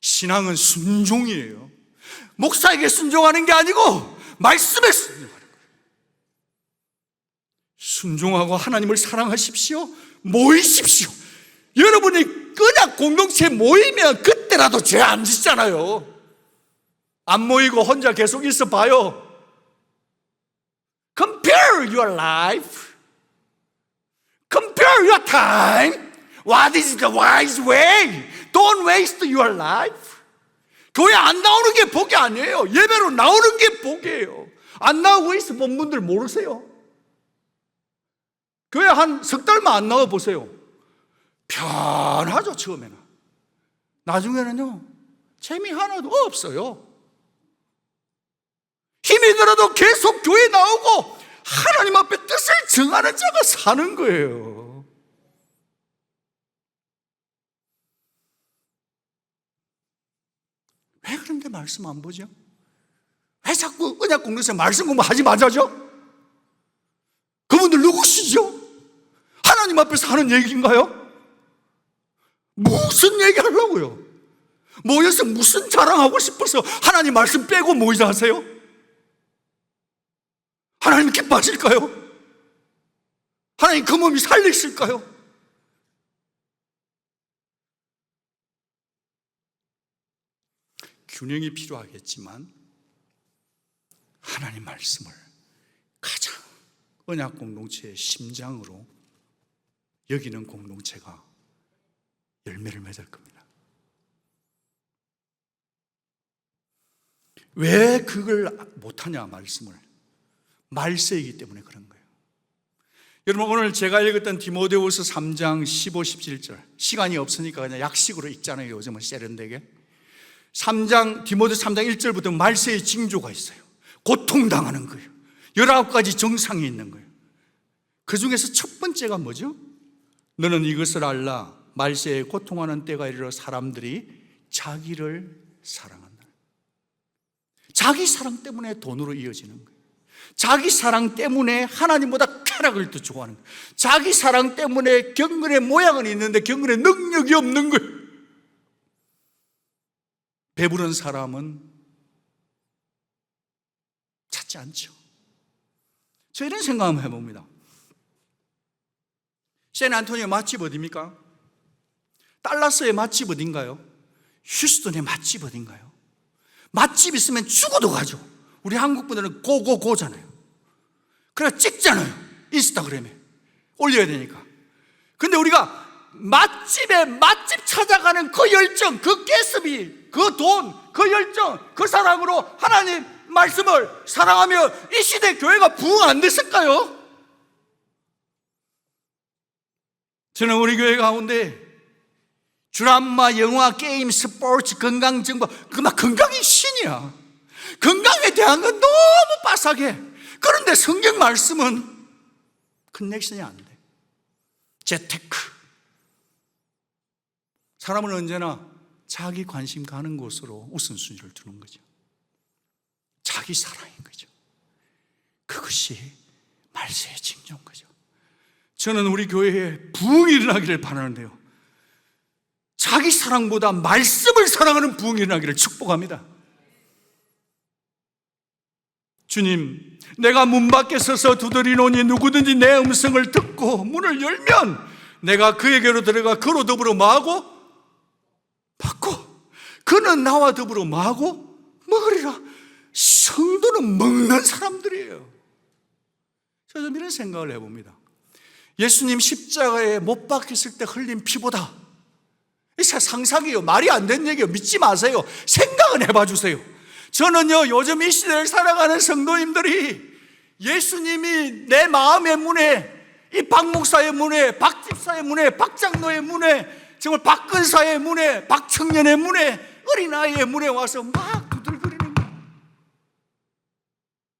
신앙은 순종이에요. 목사에게 순종하는 게 아니고 말씀에 순종하는 거예요. 순종하고 하나님을 사랑하십시오. 모이십시오. 여러분이 언약 공동체 모이면 그때라도 죄 안 짓잖아요. 안 모이고 혼자 계속 있어 봐요. Compare your life. Compare your time. What is the wise way? Don't waste your life. 교회 안 나오는 게 복이 아니에요. 예배로 나오는 게 복이에요. 안 나오고 있어 본 분들 모르세요? 교회 한 석 달만 안 나와 보세요. 편하죠, 처음에는. 나중에는요, 재미 하나도 없어요. 힘이 들어도 계속 교회 나오고 하나님 앞에 뜻을 정하는 자가 사는 거예요. 왜 그런데 말씀 안 보죠? 왜 자꾸 언약 공동체 말씀 공부하지 마자죠? 그분들 누구시죠? 하나님 앞에서 하는 얘기인가요? 무슨 얘기 하려고요? 모여서 무슨 자랑하고 싶어서 하나님 말씀 빼고 모이자 하세요? 하나님 기뻐하실까요? 하나님 그 몸이 살리실까요? 균형이 필요하겠지만 하나님 말씀을 가장 언약 공동체의 심장으로 여기는 공동체가 열매를 맺을 겁니다. 왜 그걸 못하냐, 말씀을. 말세이기 때문에 그런 거예요. 여러분, 오늘 제가 읽었던 디모데후서 3장 15, 17절, 시간이 없으니까 그냥 약식으로 읽잖아요, 요즘은 세련되게. 디모데 3장 1절부터 말세의 징조가 있어요. 고통당하는 거예요. 19가지 정상이 있는 거예요. 그 중에서 첫 번째가 뭐죠? 너는 이것을 알라. 말세에 고통하는 때가 이르러 사람들이 자기를 사랑한다. 자기 사랑 때문에 돈으로 이어지는 거예요. 자기 사랑 때문에 하나님보다 쾌락을 더 좋아하는 거예요. 자기 사랑 때문에 경건의 모양은 있는데 경건의 능력이 없는 거예요. 배부른 사람은 찾지 않죠. 저 이런 생각 한번 해봅니다. 샌안토니오 맛집 어디입니까? 달라스의 맛집 어딘가요? 휴스턴의 맛집 어딘가요? 맛집 있으면 죽어도 가죠. 우리 한국 분들은 고고고잖아요. 그래 찍잖아요. 인스타그램에 올려야 되니까. 근데 우리가 맛집에 맛집 찾아가는 그 열정, 그 가스비, 그 돈, 그 열정, 그 사랑으로 하나님 말씀을 사랑하며 이 시대 교회가 부흥 안 됐을까요? 저는 우리 교회 가운데 드라마, 영화, 게임, 스포츠, 건강정보, 그만 건강이 신이야. 건강에 대한 건 너무 빠삭해. 그런데 성경 말씀은 커넥션이 안 돼. 재테크. 사람은 언제나 자기 관심 가는 곳으로 우선순위를 두는 거죠. 자기 사랑인 거죠. 그것이 말세의 징조인 거죠. 저는 우리 교회에 부흥이 일어나기를 바라는데요, 자기 사랑보다 말씀을 사랑하는 부흥이 일어나기를 축복합니다. 주님, 내가 문 밖에 서서 두드리노니 누구든지 내 음성을 듣고 문을 열면 내가 그에게로 들어가 그로 더불어 뭐하고? 받고 그는 나와 더불어 뭐하고? 먹으리라. 성도는 먹는 사람들이에요. 저는 이런 생각을 해봅니다. 예수님 십자가에 못 박혔을 때 흘린 피보다, 이 상상이에요. 말이 안 되는 얘기예요. 믿지 마세요. 생각은 해봐 주세요. 저는요, 요즘 이 시대를 살아가는 성도님들이 예수님이 내 마음의 문에, 이 박 목사의 문에, 박 집사의 문에, 박 장로의 문에, 정말 박 근사의 문에, 박 청년의 문에, 어린아이의 문에 와서 막 두들거리는 거예요.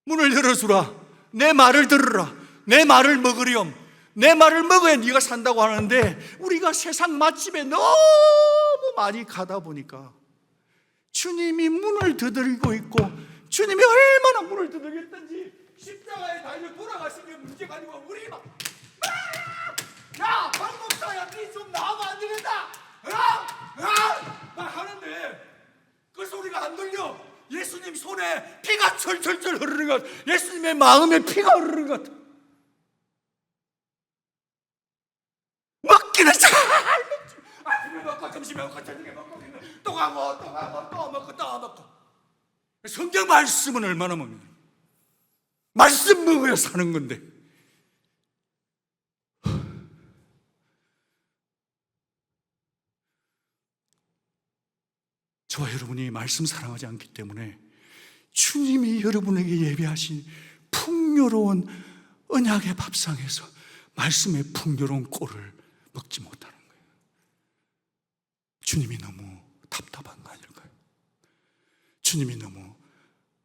문을 열어주라. 내 말을 들으라. 내 말을 먹으렴. 내 말을 먹어야 네가 산다고 하는데, 우리가 세상 맛집에 너무 많이 가다 보니까 주님이 문을 두드리고 있고, 주님이 얼마나 문을 두드렸든지 십자가에 달려 돌아가신 게 문제가 아니고 우리 막 야, 박 목사야, 니 좀 나가면 안 되겠다. 막 하는데 그 소리가 안 들려. 예수님 손에 피가 철철철 흐르는 것 같아. 예수님의 마음에 피가 흐르는 것 같아. 먹기는 잘 먹지. 아침에 먹고 점심에 먹고 저녁에 먹고 또 가고 또 가고 또 먹고 또 먹고. 성경 말씀은 얼마나 먹는 거예요? 말씀 먹어야 사는 건데. 저와 여러분이 말씀 사랑하지 않기 때문에 주님이 여러분에게 예비하신 풍요로운 언약의 밥상에서 말씀의 풍요로운 꼴을 먹지 못하는 거예요. 주님이 너무 답답한 거 아닐까요? 주님이 너무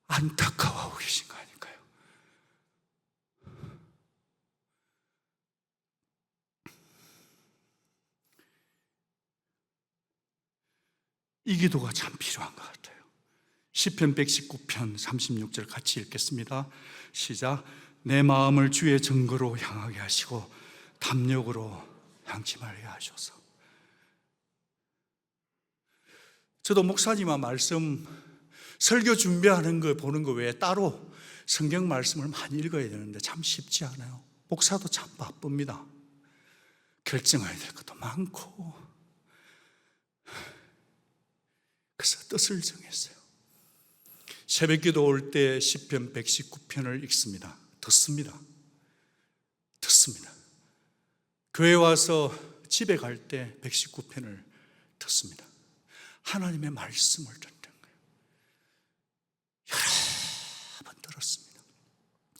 안타까워하고 계신 거 아닐까요? 이 기도가 참 필요한 것 같아요. 시편 119편 36절 같이 읽겠습니다. 시작. 내 마음을 주의 증거로 향하게 하시고 담력으로 향치 말게 하셔서. 저도 목사님과 말씀 설교 준비하는 거 보는 거 외에 따로 성경 말씀을 많이 읽어야 되는데 참 쉽지 않아요. 목사도 참 바쁩니다. 결정해야 될 것도 많고. 그래서 뜻을 정했어요. 새벽기도 올 때 시편 119편을 읽습니다. 듣습니다. 교회 와서 집에 갈 때 119편을 듣습니다. 하나님의 말씀을 듣는 거예요. 여러 번 들었습니다.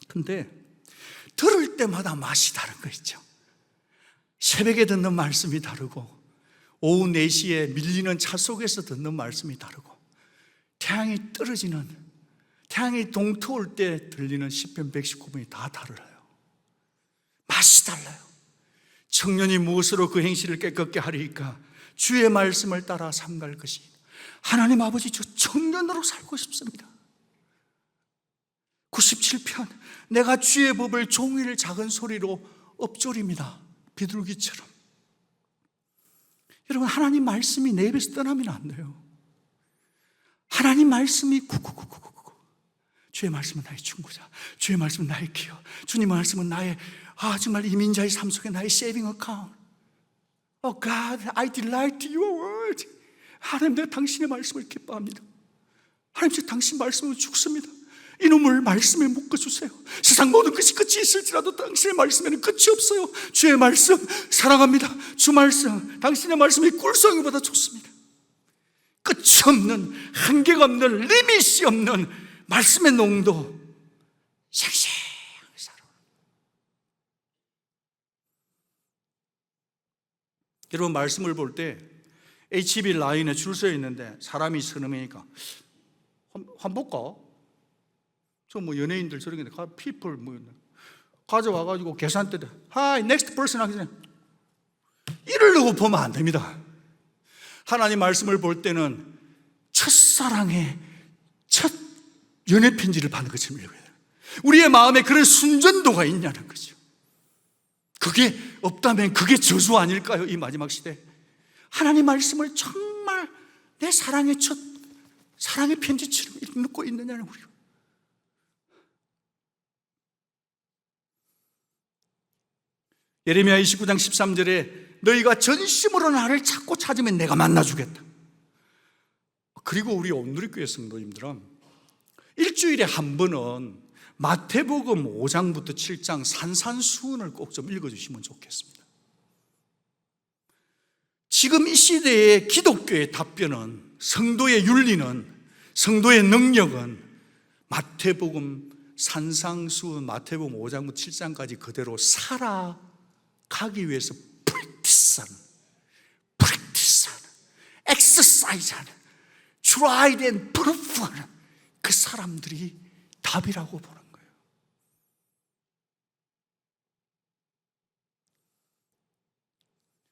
근데 들을 때마다 맛이 다른 거 있죠. 새벽에 듣는 말씀이 다르고, 오후 4시에 밀리는 차 속에서 듣는 말씀이 다르고, 태양이 떨어지는, 태양이 동트올 때 들리는 시편 119편이 다 달라요. 맛이 달라요. 청년이 무엇으로 그 행실을 깨끗게 하리까? 주의 말씀을 따라 삼갈 것이. 하나님 아버지, 저 청년으로 살고 싶습니다. 97편, 내가 주의 법을 종일 작은 소리로 읊조립니다. 비둘기처럼. 여러분, 하나님 말씀이 내 입에서 떠나면 안 돼요. 하나님 말씀이 구구구구구구. 주의 말씀은 나의 중보자, 주의 말씀은 나의 기여, 주님의 말씀은 나의 정말 이민자의 삶 속에 나의 세이빙 어카운트. Oh God, I delight in your word. 하나님, 내가 당신의 말씀을 기뻐합니다. 하나님, 제가 당신 말씀으로 죽습니다. 이놈을 말씀에 묶어주세요. 세상 모든 것이 끝이 있을지라도 당신의 말씀에는 끝이 없어요. 주의 말씀 사랑합니다. 주 말씀, 당신의 말씀이 꿀송이보다 좋습니다. 끝이 없는, 한계가 없는, 리밋이 없는 말씀의 농도, 생생하게 살아. 여러분, 말씀을 볼 때 HB 라인에 줄 서 있는데 사람이 서너 명이니까 한번 볼까? 저 뭐 연예인들 저런 게 people 뭐 가져와가지고 계산대 Hi, next person 하기 전에 이러려고 보면 안 됩니다. 하나님 말씀을 볼 때는 첫사랑의 첫 연애 편지를 받는 것처럼 읽어야 돼요. 우리의 마음에 그런 순전도가 있냐는 거죠. 그게 없다면 그게 저주 아닐까요? 이 마지막 시대 하나님 말씀을 정말 내 사랑의 첫 사랑의 편지처럼 읽고 있느냐는 우리가. 예레미야 29장 13절에 너희가 전심으로 나를 찾고 찾으면 내가 만나주겠다. 그리고 우리 온누리교회 성도님들은 일주일에 한 번은 마태복음 5장부터 7장 산산수훈을 꼭 좀 읽어주시면 좋겠습니다. 지금 이 시대의 기독교의 답변은, 성도의 윤리는, 성도의 능력은 마태복음 산상수훈 마태복음 5장부터 7장까지 그대로 살아가기 위해서 프랙티스하는, 엑서사이즈하는, tried and proof하는 그 사람들이 답이라고 보는 거예요.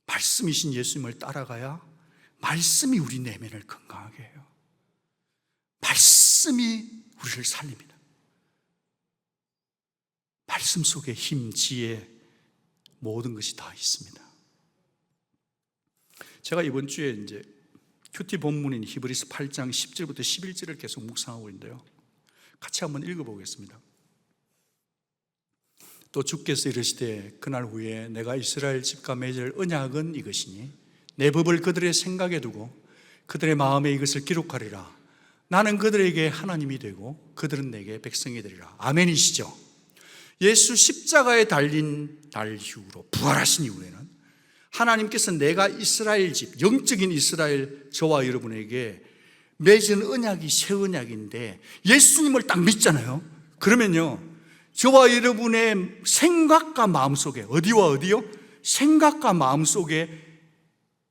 말씀이신 예수님을 따라가야 말씀이 우리 내면을 건강하게 해요. 말씀이 우리를 살립니다. 말씀 속에 힘, 지혜, 모든 것이 다 있습니다. 제가 이번 주에 이제 큐티 본문인 히브리서 8장 10절부터 11절을 계속 묵상하고 있는데요. 같이 한번 읽어보겠습니다. 또 주께서 이르시되 그날 후에 내가 이스라엘 집과 맺을 언약은 이것이니 내 법을 그들의 생각에 두고 그들의 마음에 이것을 기록하리라. 나는 그들에게 하나님이 되고 그들은 내게 백성이 되리라. 아멘이시죠? 예수 십자가에 달린 날 이후로, 부활하신 이후에는 하나님께서 내가 이스라엘 집, 영적인 이스라엘 저와 여러분에게 맺은 언약이 새 언약인데 예수님을 딱 믿잖아요. 그러면요, 저와 여러분의 생각과 마음속에, 어디와 어디요? 생각과 마음속에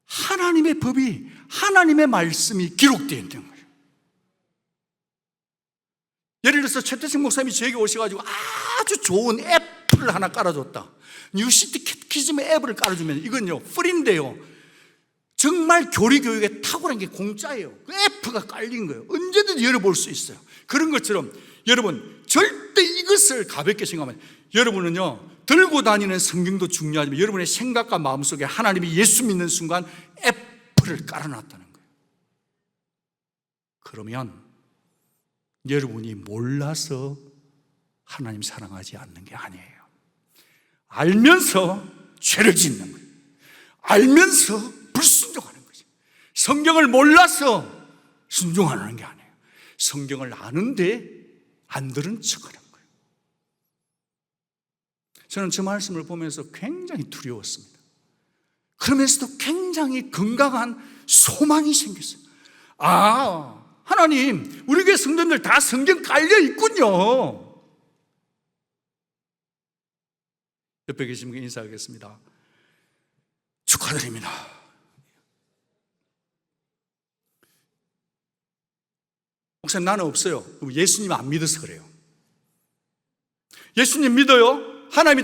하나님의 법이, 하나님의 말씀이 기록되어 있는 거예요. 예를 들어서 최태성 목사님이 저에게 오셔가지고 아주 좋은 앱을 하나 깔아줬다. 뉴시티 캐티키즘 앱을 깔아주면 이건요, 프리인데요, 정말 교리교육에 탁월한 게 공짜예요. 그 앱가 깔린 거예요. 언제든지 열어볼 수 있어요. 그런 것처럼 여러분 절대 이것을 가볍게 생각하면, 여러분은요 들고 다니는 성경도 중요하지만 여러분의 생각과 마음속에 하나님이 예수 믿는 순간 앱을 깔아놨다는 거예요. 그러면 여러분이 몰라서 하나님 사랑하지 않는 게 아니에요. 알면서 죄를 짓는 거예요. 알면서 불순종하는 거죠. 성경을 몰라서 순종하는 게 아니에요. 성경을 아는데 안 들은 척하는 거예요. 저는 저 말씀을 보면서 굉장히 두려웠습니다. 그러면서도 굉장히 건강한 소망이 생겼어요. 하나님, 우리 교회 성도님들 다 성경 깔려 있군요. 옆에 계신 분께 인사하겠습니다. 축하드립니다. 목사님, 나는 없어요. 예수님 안 믿어서 그래요. 예수님 믿어요? 하나님이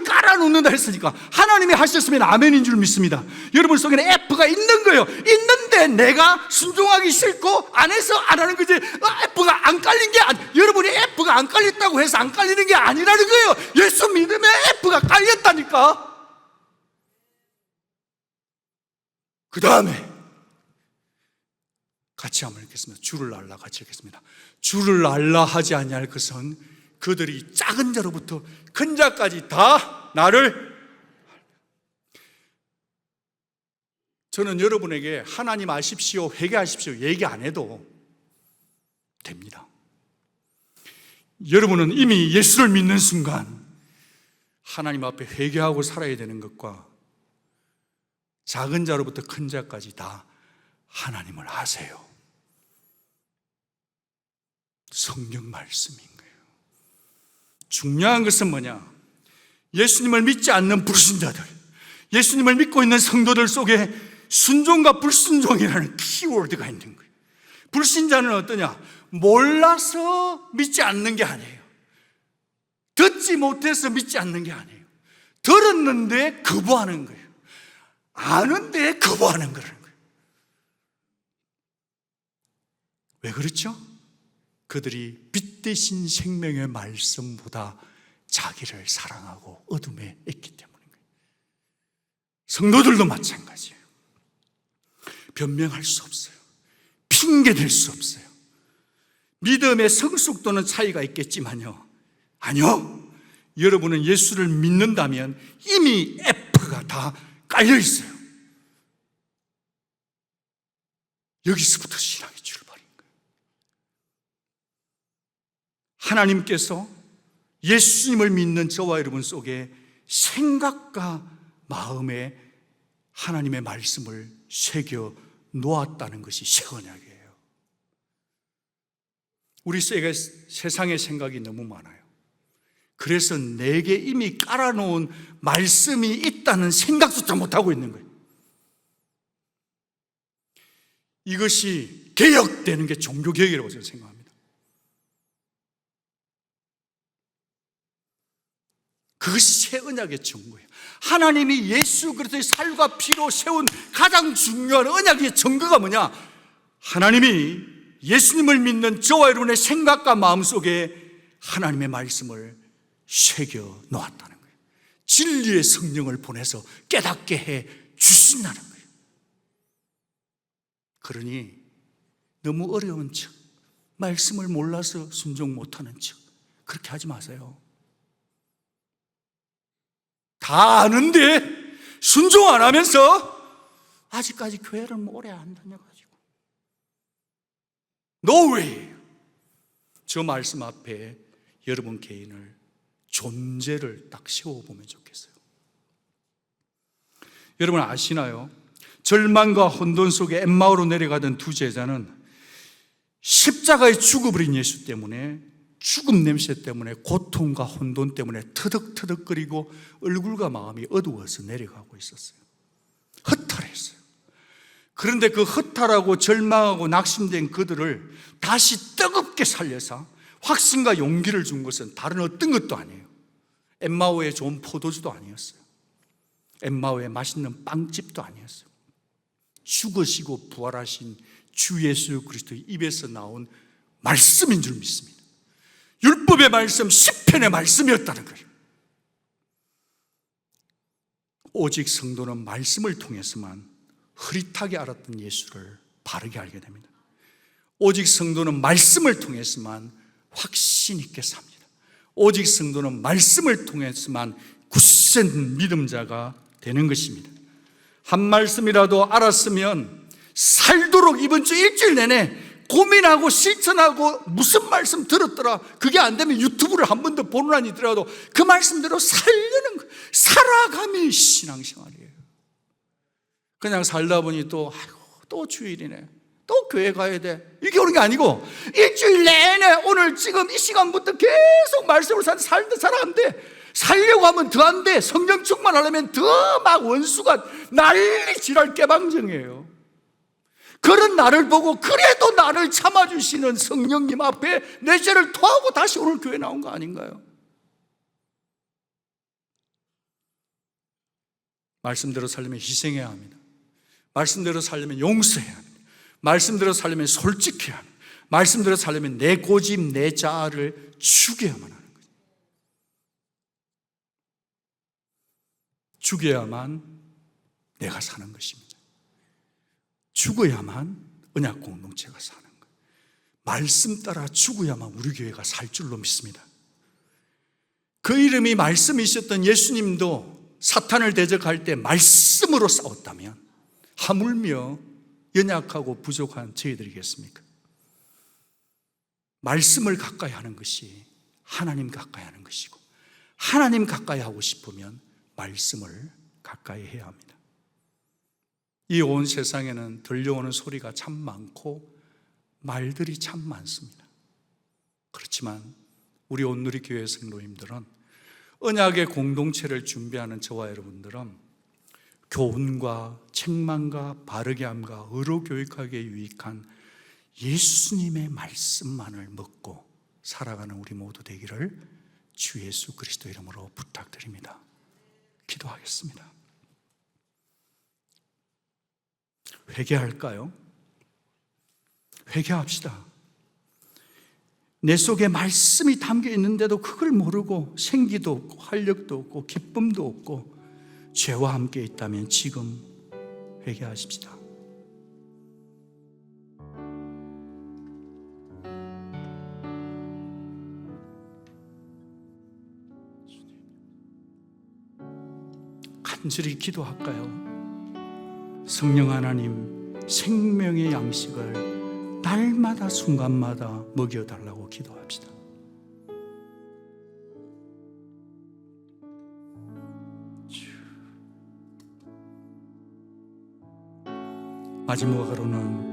깔아놓는다 했으니까 하나님이 하셨으면 아멘인 줄 믿습니다. 여러분 속에는 F F가 있는 거예요. 있는데 내가 순종하기 싫고 안에서 안 하는 거지. F가 안 깔린 게 여러분이 F가 안 깔렸다고 해서 안 깔리는 게 아니라는 거예요. 예수 믿으면 F가 깔렸다니까. 그 다음에 같이 한번 읽겠습니다. 주를 알라 같이 읽겠습니다. 주를 알라 하지 아니할 것은 그들이 작은 자로부터 큰 자까지 다 나를. 저는 여러분에게 하나님 아십시오, 회개하십시오 얘기 안 해도 됩니다. 여러분은 이미 예수를 믿는 순간 하나님 앞에 회개하고 살아야 되는 것과 작은 자로부터 큰 자까지 다 하나님을 아세요. 성경 말씀인 거예요. 중요한 것은 뭐냐? 예수님을 믿지 않는 불신자들, 예수님을 믿고 있는 성도들 속에 순종과 불순종이라는 키워드가 있는 거예요. 불신자는 어떠냐? 몰라서 믿지 않는 게 아니에요. 듣지 못해서 믿지 않는 게 아니에요. 들었는데 거부하는 거예요. 아는데 거부하는 거라는 거예요. 왜 그렇죠? 그들이 빛 대신 생명의 말씀보다 자기를 사랑하고 어둠에 있기 때문인 거예요. 성도들도 마찬가지예요. 변명할 수 없어요. 핑계댈 수 없어요. 믿음의 성숙도는 차이가 있겠지만요, 아니요, 여러분은 예수를 믿는다면 이미 F가 다 깔려 있어요. 여기서부터 신앙의 출발인 거예요. 하나님께서 예수님을 믿는 저와 여러분 속에 생각과 마음에 하나님의 말씀을 새겨 놓았다는 것이 새 언약이에요. 우리 속에 세상의 생각이 너무 많아요. 그래서 내게 이미 깔아놓은 말씀이 있다는 생각조차 못하고 있는 거예요. 이것이 개혁되는 게 종교개혁이라고 저는 생각합니다. 그것이 새 언약의 증거예요. 하나님이 예수 그리스도의 살과 피로 세운 가장 중요한 언약의 증거가 뭐냐? 하나님이 예수님을 믿는 저와 여러분의 생각과 마음속에 하나님의 말씀을 새겨 놓았다는 거예요. 진리의 성령을 보내서 깨닫게 해 주신다는 거예요. 그러니 너무 어려운 척, 말씀을 몰라서 순종 못하는 척 그렇게 하지 마세요. 다 아는데 순종 안 하면서 아직까지 교회를 오래 안 다녀가지고 No way! 저 말씀 앞에 여러분 개인을 존재를 딱 세워보면 좋겠어요. 여러분 아시나요? 절망과 혼돈 속에 엠마오로 내려가던 두 제자는 십자가에 죽어버린 예수 때문에, 죽음 냄새 때문에, 고통과 혼돈 때문에 터득터득거리고 얼굴과 마음이 어두워서 내려가고 있었어요. 허탈했어요. 그런데 그 허탈하고 절망하고 낙심된 그들을 다시 뜨겁게 살려서 확신과 용기를 준 것은 다른 어떤 것도 아니에요. 엠마오의 좋은 포도주도 아니었어요. 엠마오의 맛있는 빵집도 아니었어요. 죽으시고 부활하신 주 예수 그리스도의 입에서 나온 말씀인 줄 믿습니다. 율법의 말씀, 시편의 말씀이었다는 거예요. 오직 성도는 말씀을 통해서만 흐릿하게 알았던 예수를 바르게 알게 됩니다. 오직 성도는 말씀을 통해서만 확신 있게 삽니다. 오직 성도는 말씀을 통해서만 굳센 믿음자가 되는 것입니다. 한 말씀이라도 알았으면 살도록 이번 주 일주일 내내 고민하고 실천하고 무슨 말씀 들었더라, 그게 안 되면 유튜브를 한 번 더 보는 한이 더라도 그 말씀대로 살려는 거, 살아감이 신앙생활이에요. 그냥 살다 보니 또 주일이네, 또 교회 가야 돼, 이게 오는 게 아니고 일주일 내내 오늘 지금 이 시간부터 계속 말씀을 살아간대. 살려고 하면 더 안 돼. 성령 충만하려면 더 막 원수가 난리 지랄 깨방정이에요. 그런 나를 보고 그래도 나를 참아주시는 성령님 앞에 내 죄를 토하고 다시 오늘 교회 나온 거 아닌가요? 말씀대로 살려면 희생해야 합니다. 말씀대로 살려면 용서해야 합니다. 말씀대로 살려면 솔직해야 합니다. 말씀대로 살려면 내 고집, 내 자아를 죽여야만 하는 거죠. 죽여야만 내가 사는 것입니다. 죽어야만 언약 공동체가 사는 거예요. 말씀 따라 죽어야만 우리 교회가 살 줄로 믿습니다. 그 이름이 말씀이셨던 예수님도 사탄을 대적할 때 말씀으로 싸웠다면 하물며 연약하고 부족한 저희들이겠습니까? 말씀을 가까이 하는 것이 하나님 가까이 하는 것이고, 하나님 가까이 하고 싶으면 말씀을 가까이 해야 합니다. 이 온 세상에는 들려오는 소리가 참 많고 말들이 참 많습니다. 그렇지만 우리 온누리교회 성도님들은, 언약의 공동체를 준비하는 저와 여러분들은 교훈과 책망과 바르게 함과 의로 교육하기에 유익한 예수님의 말씀만을 먹고 살아가는 우리 모두 되기를 주 예수 그리스도 이름으로 부탁드립니다. 기도하겠습니다. 회개할까요? 회개합시다. 내 속에 말씀이 담겨 있는데도 그걸 모르고 생기도 없고 활력도 없고 기쁨도 없고 죄와 함께 있다면 지금 회개하십시다. 간절히 기도할까요? 성령 하나님, 생명의 양식을 날마다 순간마다 먹여달라고 기도합시다. 마지막으로는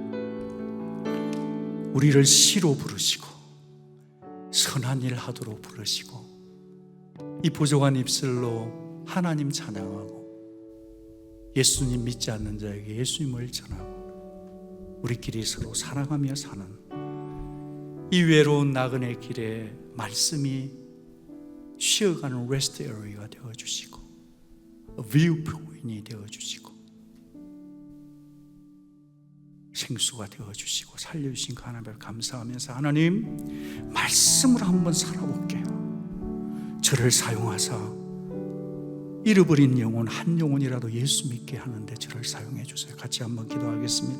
우리를 시로 부르시고 선한 일 하도록 부르시고 이 부족한 입술로 하나님 찬양하고 예수님 믿지 않는 자에게 예수님을 전하고 우리끼리 서로 사랑하며 사는 이 외로운 나그네 길에 말씀이 쉬어가는 레스트 에리어가 되어주시고 뷰 포인트이 되어주시고 생수가 되어주시고 살려주신 그 하나님을 감사하면서, 하나님 말씀으로 한번 살아볼게요. 저를 사용하사 잃어버린 영혼 한 영혼이라도 예수 믿게 하는데 저를 사용해 주세요. 같이 한번 기도하겠습니다.